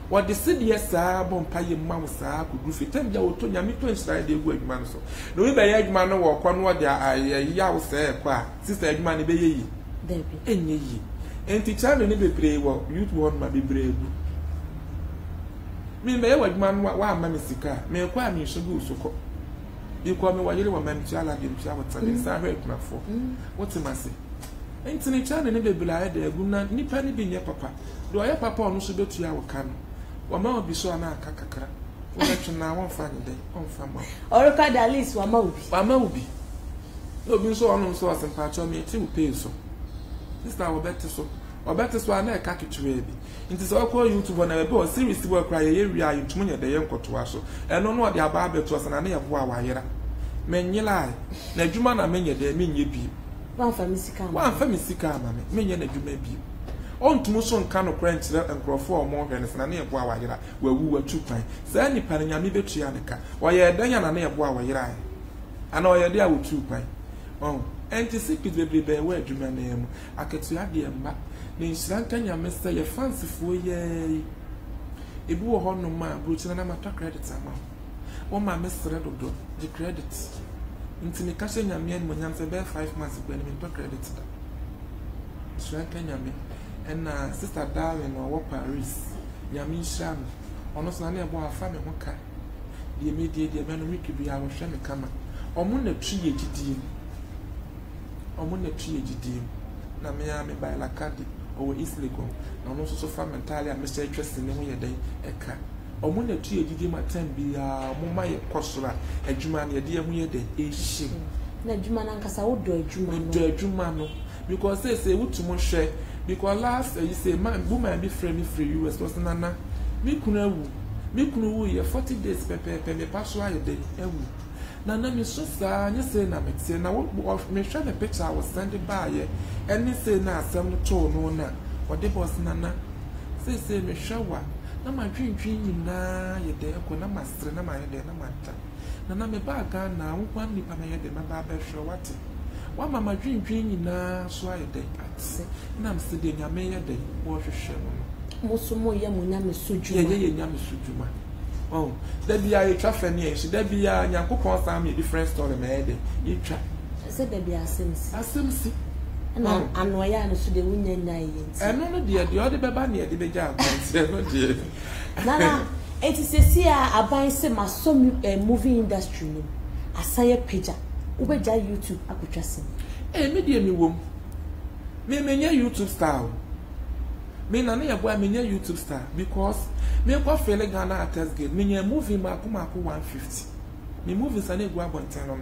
What the city, yes, sir, Bompire Mouse, could do for 10 years to Yamito inside the word manso. No, if I man walk on what they are, I say, sister Edmani Bay, Debbie, and ye. And the child never play well, you'd want my be brave. Me may what man, what mammy sicker, may acquire me so good so called. You call me while you were man, child, and you shall heard my for. What's a massy? Ain't any child never be like there, good not any penny being your papa. Do I have papa on so bet you our can? Wama be so na kakakra. Wo na won fa nyde, on fa ma. Oroka dalis wama obi. Wama obi. No bi so onu so asempa cho me ti wo pay so. Sister wo bet so. O bet so na e ka kitwe bi. Nti so ko YouTube na be o series wo kra ye ria yintum nya de ye nkoto aso. Eno no de aba beto so na na ye bo a wayera. Menyela na adwuma na menye de menye bi. Wan fa misika ma. Wan fa misika ma me. Menye na adwuma bi. On to Muson Cano Crunch and Crawford more than a near Boawira, where we were 2 pints. Sandy Panami Betrianica, or ye Diana near Boawira. I know you're there with 2 pints. Oh, and to see it be bear where you name. I could see the emma. Then Santanya Mr. Your fancy for ye. A boo horn no man, Bruce and I'm a credit amount. One my Mr. Redo, the credits. Into me cashing your men when I'm 5 months when I'm in credit. Santanya me. And sister darling or Paris, Yamin Sham, almost none of our family. The immediate event could be our shame come. Or moon a tree GD. Or moon a tree GD. Namiami by Lacadi or East Lego. And also so far entirely a Mr. Interest in the way a day a cat. Or moon a tree GD my 10 be a Mumma Cosra, a Juman, a dear we a day, a shame. Na Juman Casa would do a Jumano. Because they say, what to more share. Because last you say, man, woman be free US was nana. Me kunu ye 40 days pepe me pass why a day. Nana me so sa, you say na me say na what me share the picture I was sending by ye. And me say na some to no na. What the boss nana say me shower. Na my dream na ye day ko na master na my day na mata. Nana me baga na one nipa na ye de my baba show what. One mama dream na so I day at say, and I'm sitting a mayor day, wash a shell. Mosumo Yamuna Suju, Yam Sujuma. Oh, there be a traffic near, should there be a Yankupon family different story, made you try. Said there be a sense. I still see. na anoya no so de wunya nyai enti eno no de ode beba na de beja akwanti eno de nana enti sesi a aban se maso movie industry no asaye page ubeja YouTube akotwase me de mi wom me menye YouTube star me na ya boa menye YouTube star because me kwa fele Ghana Artists Guild menye movie mako 150 me movie sa na egu abonten no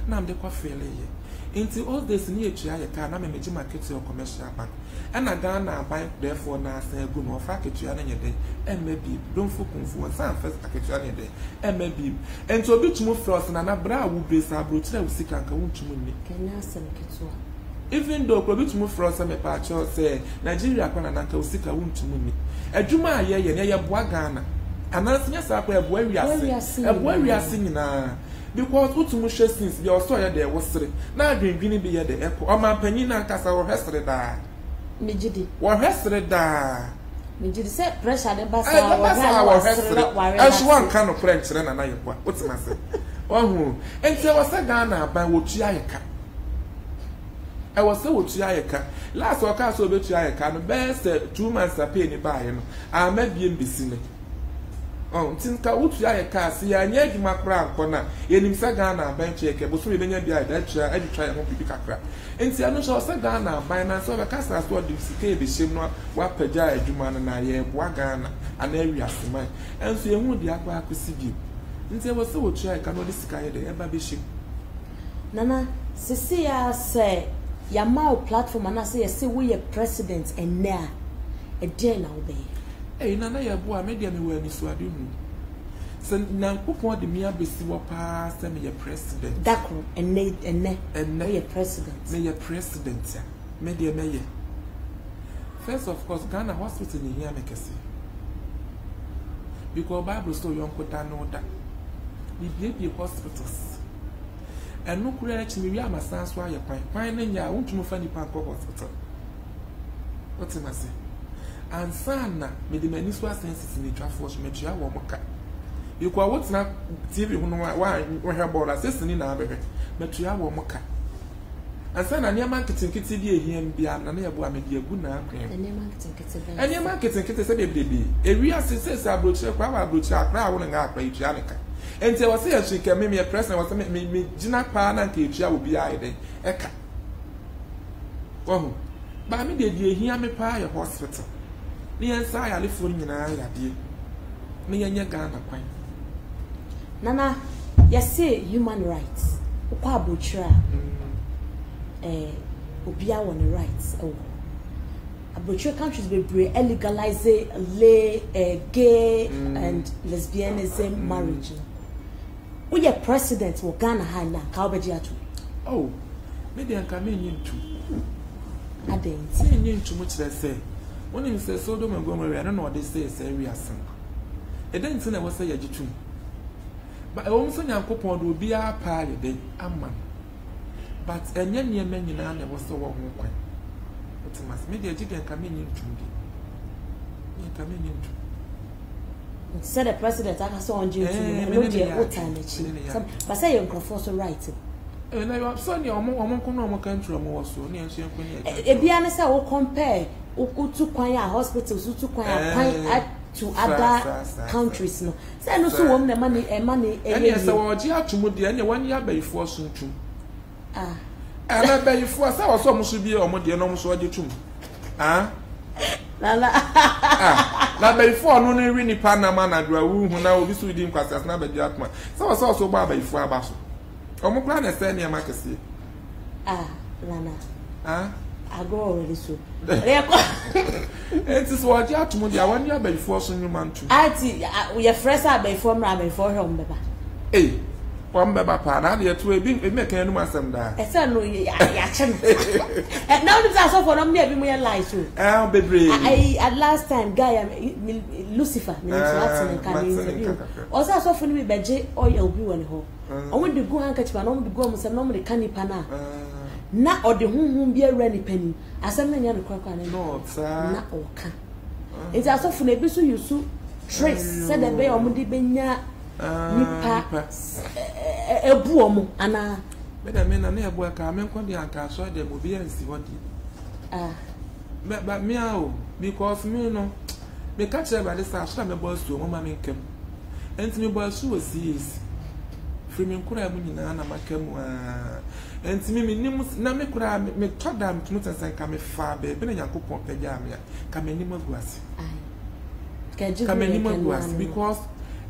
na am de kwa fele ye enti all this ni etua ye ka na me meji market or commercial bank na Ghana bank therefore na asa egu no fa ketua na nye de MB don fokunfu san first ketua na de MB enti obi tumu frost na bra wo besa abro kire wo sika nka wo tumu ni kenya asem ketua even though obi tumu frost me pa cho say Nigeria kwa na nka wo sika wo tumu ni adwuma aye ye boa Ghana anansinya sa kwa eboa wiase nyina because utumu hwe since be oso ye de wosere na adwendwini be ye de eko o ma panyin na kasa wo hwesere da mejidi wo hwesere da mejidi say pressure de basa wo hwesere ashwan kan no kura nkyere na na ye kwa utima se ohu enti wo se Ghana ban wo tua ye ka I was so Chiaka. Last or castle be Chiaka, no best 2 months a penny by him. I may be in Bissine. Oh, Tinka Uchiaka, see, I need my crown corner. In Sagana, bench, but we may be that chair, and try and pick a crap. And see, I know Sagana, by now, so the castle as what you see, the shame not what Pajay, Juman and I, Wagana, an area of mine. And see, I won't be aqua could see you. And there was so Chiaka, no disguise, the ever bishop. Nana, Cecilia say. Ya mau platform and I say we are president and now a day now be. Eh nana ya boa media me we ni so ade hu. Se na nkopon de me abesi wo pa se me ye president. Dakro and we are president. Me ye president ya. Media me ye. First of course Ghana hospital ni here make say. Because Bible story yonko da no da. Bi hospitals. And no create me ya masanso aye kwan na nya wontumu fa nipa ko hospital what am I say and sana me de mani so senses ni twa force me tua wo moka you kwa what na TV hu no wa he board assist ni na abebe me tua wo moka and sana ne marketing kiti bi ehiem bia na ye bo amedi agu na akwen ene marketing kiti se bebe ewi asese abroche kwa abroche akra wo nga akra itua neka enti wase ya chike me president wase me gina pa na nke etua obi aye den eka ohu ba me de ehia me pa ya hospital ni ensa ya lefo nyina ya de me yenya Ghana kwan nana say human rights kwa abochira obi a won rights abochira countries be legalize gay and lesbianism marriage. We are president for Ghana high now. Oh, maybe I come in to. I didn't say you too much. They say when you say Sodom and Gomorrah, I don't know what they say. It's a real son. It didn't say I was say you too. But I also know Coupon will be our party day. I'm man. But a young man in Anna was so one. But must maybe a chicken come in to me. You come in to. Said the president I saw on duty no dey old time but say your so right and I am sorry omo country omo so ni enche kwani e bia ne say we compare utu kwan ya hospitals utu kwan ya to other countries no say no so wom na money e say wo ji atumu de ene wan ya bayifo so ntum ana bayifo say wo so mo so bi omo de no mo so de tum na before no ne ri nipa na ma na dwa wu hu na obi so di nkwasas na bagi atma so ba before abaso omo plan na say ne makese nana I go already so it is what you atumu dia wan ya before so nyuma ntu ati we are fresh before mra before hom beba Baba pa na de to ebi me kan nu asem da e say no ya chen now this are so for them dey be mo lie so bebre at last time guy Lucifer me Latin kan interview o say so for me beje oil bi woni ho o mo de go handkerchief na o mo de go mo say no mo de kanipa na o de hunhun bi awura ni pani asem na nya no kwakwa na no na o ka it are so for na bi so yusu trace said the be o mo de benya nipa ebu omo ana Better men and near work, I mean, when the anchor saw them will be and see what but meow, because me no, me catch her by the side, I'm a boss to a woman came. And me boss who was sees. From me, could I mean, Anna Macam, and to me, Name could I make top down to Mutas and come far, baby, and Yankupon Pejamia, come any more grass. Come any more grass, because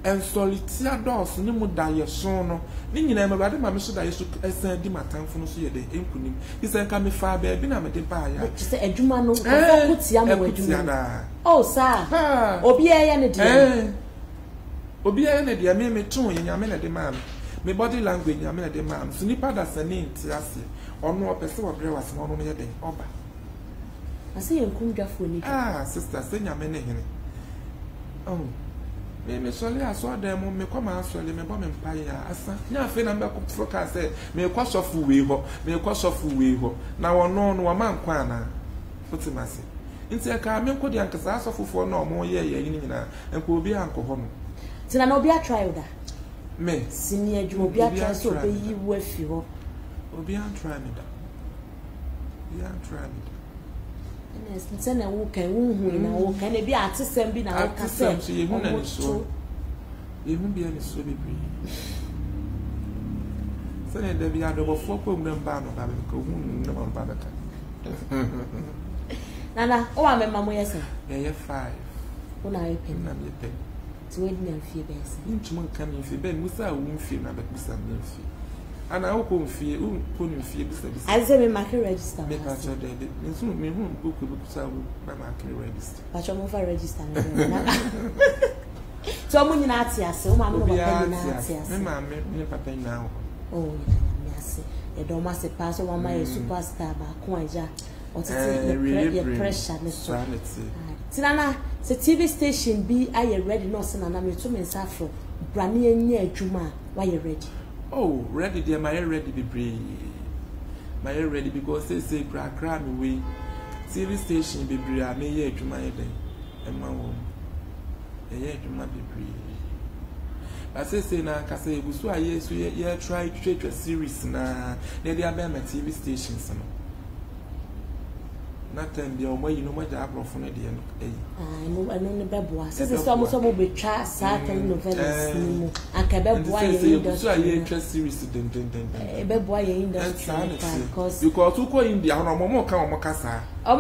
and solitaire doors, no more die sono. Ninny never rather, my Mr. I used to send him a time for no see a day, incunim. He said, come far, baby, I'm a depaya. Just a Jumano, puts Yamma. Oh, sir, Obia and Obia, dear, me too, in Yamina de man. My body language, Yamina de man. So Nipa that's a name, Tiasi, or no person of Brewas, one on your day. Oba. I see you come just for me. Ah, sister, send Yamina. Oh. Me sorry, I saw them. Me come and sorry, me bomb empire. Asa, nya fe na me foka say me kwasofu we ho, me kwasofu we ho. Na wono no man kwa na. Fotimase. Nti aka me nkodi ankasa asofofo na omo ye ye yin nyina. Enko obi anko ho no. Tina na obi a try da. Me senior dwuma obi a try so obi yi wo afi ho. Obi an try me da. Obi an try me da. Yes, nse na wo kan wo hu na wo kan e bi atesem bi na wo ka se ye hu na ni so ye hu bi ani so bebre se na de bi adobo fo ko mu ba no ba be ko hu na ba ba ka nana o wa me mamu yesa ye 5 wo na ye pen na me pen ti we di na fie be se ntum nka me fie ben musa wo mfie na ba kusa me fie ana wo ko mfie wo ko ni mfie bisa bisa I say me market register me pa cho de nso me hu buku kusa wo ba market register pa cho mo fa register na so mo nyina ati ase o ma mo ba pa nyina ati ase me ma me papa nyina ho oh me ase e do ma se pa so mama e superstar ba ko aja o tete ye pressure ne so tinana se TV station bi aye ready no se na me to me safro brane anya adwuma wa ye ready. Oh, ready, dear, my ready be brave. My ready because they say crack me way. TV station be brave, I may hear to my day. And my home. A year to my be brave. I say, now, Cassay, so I yes, we try to take a series now. They are my TV stations. Nothing, the way you know what I brought from the end. I know the Bebois. Since some will be chat, certain novellas. And Cabebois, so I interest series. Bebois industry. Because who call India, Momo Kamokasa. I'm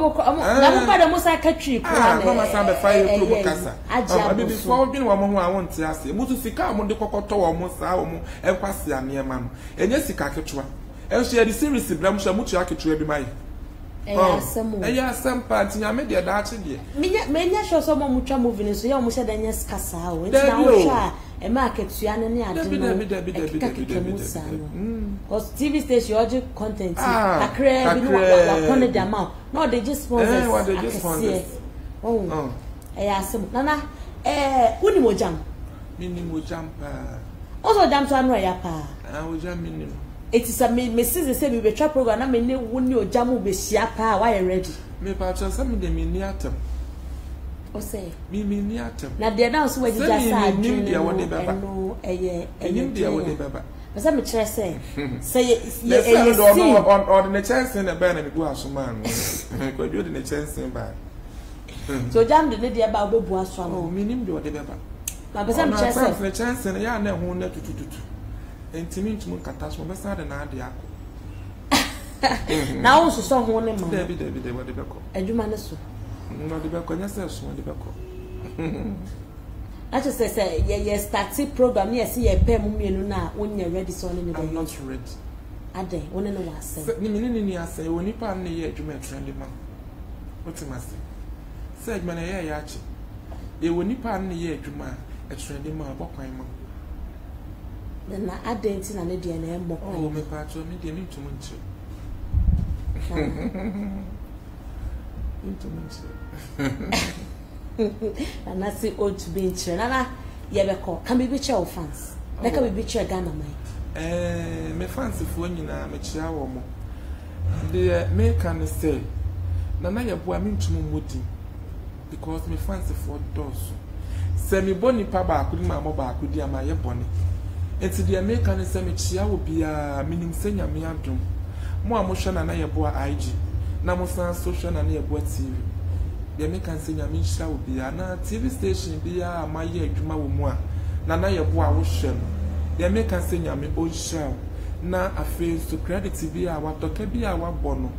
most like a tree. Mama Samba Fire Mokasa. I be before being one more I want to ask you. Mutusika, Mondo Cocoto, almost our and Passia near man. And yes, the caricature. And she had the series, Blamsha Muchaki to every my. Some parts in Amelia Darcy. Many show some mucha moving, so you almost said, and yes, Cassa, it's now a market, Sian because TV station content, a crab, one of the amount. No, they just want oh, I asked some Nana, Unimo jump. Minimo jump. Also, jump to Anrayapa. I will jump in. It is a Mrs. say we be trap program. I mean, when you jamu be siapa, why ready? Me patcha some de miniatum. O say me miniatum. Na de now so we just say India what they baba. No, India what they baba. But some try say ye on the chance in the ban and go asuman. Ko do the chance in ba. So jam de dey about be bu aso. Oh, minim do de baba. Ma be some try say the chance in ya na hu na tututu. Intimate catastrophe, but sad and idea. Now, so one man. Debbie, they were the Beco. And you manage not the Beco, yes, one the Beco. I just say, yes, taxi program, yes, see a pair now when you're ready, so I'm not ready. I day, one in the was. Meaning, I say, when you pan the year, you may trendy man. What's the master? Said man, a yachi. You when you pan the year, you may a trendy man, what kind of then I didn't see any DNA more. Oh, my patch, me dear, into and I see old to be in China. Yabeko, can be bitch fans. Like a bitch a Ghana, my. Me fancy for you now, me chia womo. The me can say, Nana ya boy, mean to Mudi because me fancy for doors. Semi bonny paba, could my mobile, could dear my bonny. enti the American is me chia wo bia minim se nyame adom mo a mo hwe na ye boa IG na mo san social na ye boa TV the American se nyame hira wo bia na TV station bia amaye adwuma wo mu a na ye boa wo hwe no the American se nyame o hira na afi so credit bia wa toka bia wa bono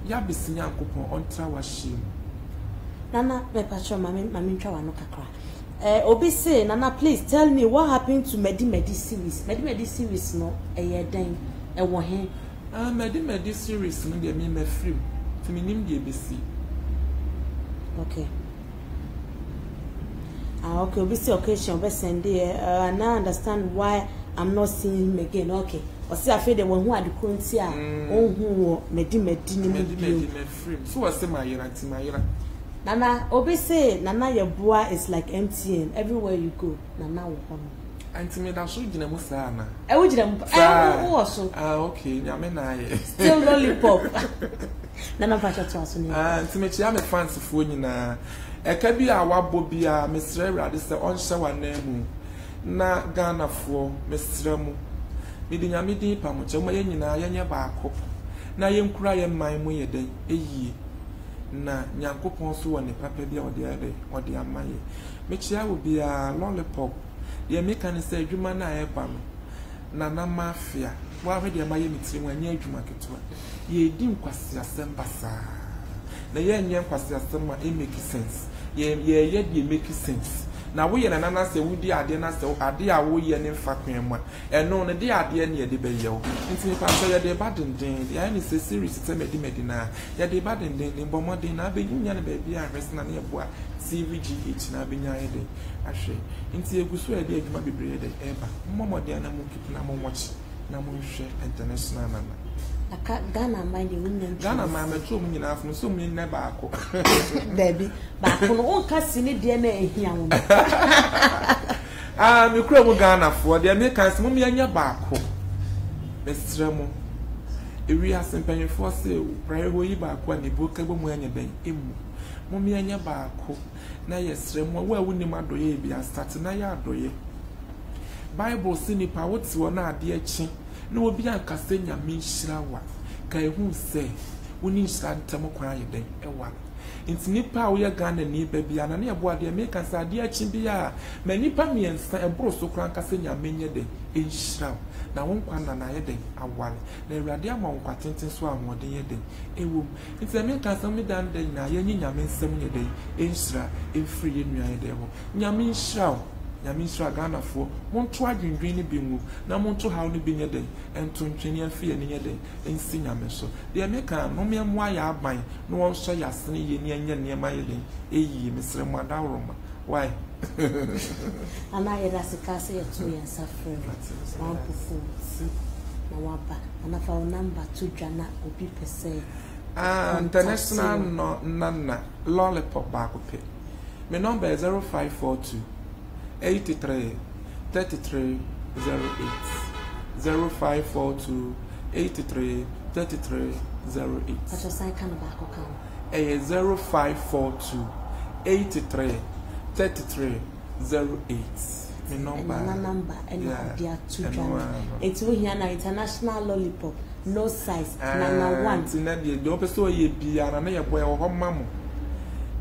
ya bisinya nkopon ontra wa shim Nana me patcho mami twa wano kakra obi say Nana please tell me what happened to Medi series no den wo he Medi series no de me film to me nim de besi okay okay obi say occasion obi send there now understand why I'm not seeing him again okay o say afi de wo hu adeko nti a ohun wo Medi ni film so o say mayira Nana obi say Nana Yeboah is like MTN everywhere you go Nana wo hono anti me da so gina mu sa na wo gina mu wo so okay nyame na ye still lollipop Nana fa chato aso ni anti me chia me fans fo nyina eka bi a wabo bia mesre rade se on hye wa na mu na Ghana fo mesre mu me di nyame din pa mo che mo ye nyina ye nye baako na ye nkura ye man mu ye den eyi na nyankopon so woni papa bia ode amaye me chia wo bia lollipop ye meka ne se adwuma na ayeba no na mafia wa hwe de amaye mitiri mu anya adwuma ketwa ye di nkwasi asem basa na ye nya nkwasi asem ma e make sense ye de make sense na wo ye na nana se wudi ade na se ade a wo ye ne mfa kwen mu eno ne de ade ne ye de be ye wo nti pa so ye de badenden ye ni se series se medi na ye de badenden ni bomodin na be nya ne ba bia rest na ne boa CVGH na be nya ye de ahwe nti eguso e de adwuma bebre de eba momodin na mo keep na mo watch na mo hwe international na aka Ghana mind you win Ghana ma metro mu nyina afun so mu ne baako baby baako no on ka sini de na ehia wo me kura mu Ghana fo de me kan se mu anya baako mesra mu ewi asempanyi fo se prayer ho yi baako ani bo ka bo mu anya ben emu mu anya baako na yesra mu wa wunim adoye bi a start na ya adoye Bible sini pa woti wo na ade achi na obi anka se nyame nhira wa ka ehu se woni nhira ntam kwa ayeden ewa nti nipa wo ye Ghana ni ba bia na na ebo ade me kan sa ade achi bia ma nipa miensa ebro so kran ka se nyame nye de nhira na won kwa na na yeden awale na ewrade ama won kwatenten so ahoden yeden ewo nti me kan sa me dan den na ye nyame nsem nye de nhira efri ye nua yeden wo nyame nhira nyame nsra Ghana fo monto adwendwen ne bingu na monto haw ne binye den ento ntwene afie ne nye den ensi nyame so de me kan no me mo aya aban no won so yasene ye ne anya ne ma ye den eyi mesre mo adawroma why ana yeda sikase ye to ye safre one pufu na waba ana fa number 2 dwana obi pese international no nana lollipop ba ko pe my number is 0542 83 33 08 0542 83 33 08. What's your sign kind of back account? 0542 83 33 08. My number. And they are 2 Ghana. It's here na international lollipop, no size, number 1. Tinadi, the opposite ye be and a boy or mamma.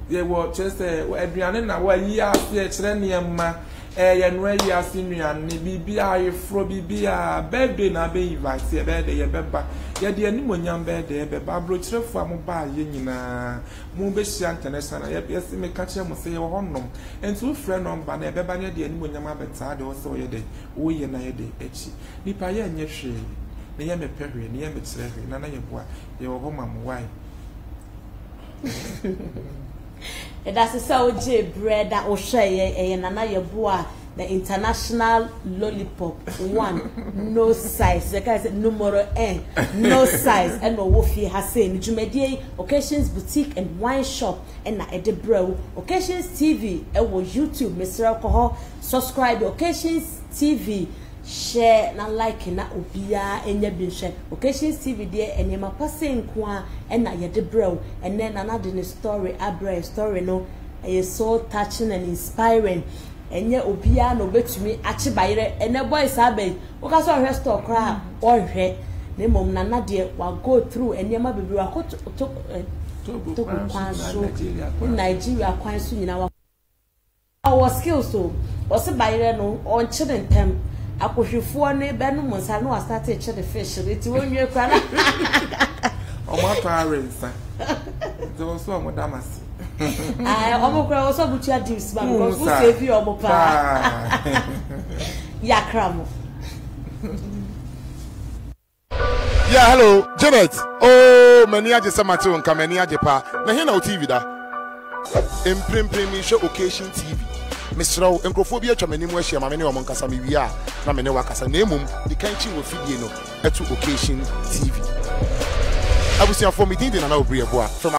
They were just Adriana, where ye are Trenium, and where ye are Simian, Bibia, Fro Bibia, birthday na be invited, a birthday, a beba, yet the animal young birthday, a babro trip for mobile, Yenina, Mumbeshi International, yes, me catch him, say your honor, and 2 friend on Banner, Bebania, the animal young better, also a day, we and I day, etchy. Nipa yen yeshi, near me perry, near me treasury, none of your boy, your home, why. That's so J bread that O'Shea and Nana Yeboah, the international lollipop 1, no size. The guy said numero N, no size. And no Wofi Hassan, Jumedie, Occasions Boutique and Wine Shop, and na Edebro, Occasions TV, and YouTube, Mr. Alcohol, subscribe Occasions TV. Share na like na obia enye bin share Occasions TV there and ma passing kwa and na ye de bro and then another story abra story no is so touching and inspiring enye obia no betumi achi bayire ene boys abey wo ka so hwe store kra o hwe na mom nana de wa go through enema bebi wa ko to kwanso Nigeria kwanso nyina wa our skills so o se bayire no on chire ntem akohwefo ne be no monsa no start chire fish reti wonwe kwa na o ma parents do so mo damasi omo kra so butia dips ba because who save you omo pa yakramo. Yeah, hello, Janet. Oh, many aje samatu nka many aje pa. Na here na TV da. Impremi show occasion TV. Misro enkrofo bi atwa manim ahia ma me ne o monkasa me wi a na me ne wakasa na emum di kanchi wo fidie no etu occasion TV. Abusia for me din na na obrieboa from